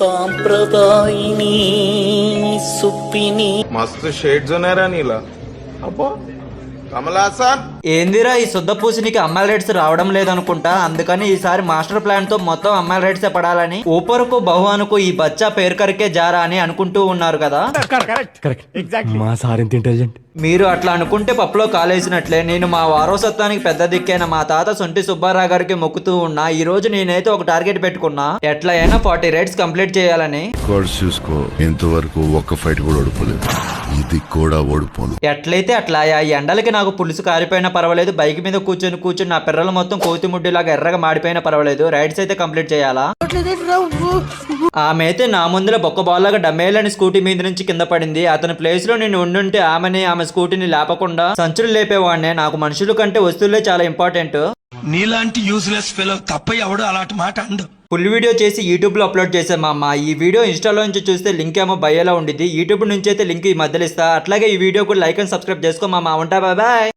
సాంప్రదాయిని సుప్పిని मस्त शेड्स ఉన్నాయరా నీలా అబ్బో కమలాసన్ ఏందిరా ఈ శుద్ధ పూసినికి అమ్మాయిల రేట్స్ రావడం లేదనుకుంటా, అందుకని ఈసారి మాస్టర్ ప్లాన్ తో మొత్తం అమ్మాయిల రేట్సే పడాలని ఊపరుకు బహువానుకు ఈ బచ్చా పేరు కరికే జారా అని అనుకుంటూ ఉన్నారు కదా. మా సార్ ఎంత ఇంటెలిజెంట్. మీరు అట్లా అనుకుంటే పప్పులో కాలేసినట్లే. నేను మా వారసత్వానికి పెద్ద దిక్కైన మా తాత సొంటి సుబ్బారావు గారికి మొక్కుతూ ఉన్నా. ఈ రోజు నేనైతే ఒక టార్గెట్ పెట్టుకున్నా, ఎట్లా అయినా 40 రైడ్స్ కంప్లీట్ చేయాలని. చూసుకో, ఇంతవరకు ఒక్క ఫైట్ కూడా ఓడిపోలేదు, ఇది కూడా ఓడిపోను. ఎట్లయితే అట్లా ఈ ఎండలకి నాకు పులుసు కారిపోయినా పర్వాలేదు, బైక్ మీద కూర్చొని నా పిర్రలు మొత్తం కోతి ముడ్డిలాగా ఎర్రగా మాడిపోయినా పర్వాలేదు, రైడ్స్ అయితే కంప్లీట్ చేయాలా. ఆమె అయితే నా ముందులో బొక్క బాల్లాగా డమ్మేలని స్కూటీ మీద నుంచి కింద పడింది. అతని ప్లేస్ లో నేను ఉండుంటే ఆమె స్కూటీని లేపకుండా సంచులు లేపేవాడినే. నాకు మనుషుల కంటే వస్తువులే చాలా ఇంపార్టెంట్. నీలాంటి యూజ్లెస్ ఫెలో తప్ప ఎవడు అలాంటి మాట అండు. ఫుల్ వీడియో చేసి యూట్యూబ్ లో అప్లోడ్ చేసాం మా అమ్మ. ఈ వీడియో ఇన్స్టాలో నుంచి చూస్తే లింక్ ఏమో బయోలో ఉండిద్ది, యూట్యూబ్ నుంచి అయితే లింక్ ఈ మధ్యలో ఇస్తా. అట్లాగే ఈ వీడియో కూడా లైక్ అండ్ సబ్స్క్రైబ్ చేసుకో మా ఉంటా. బాయ్.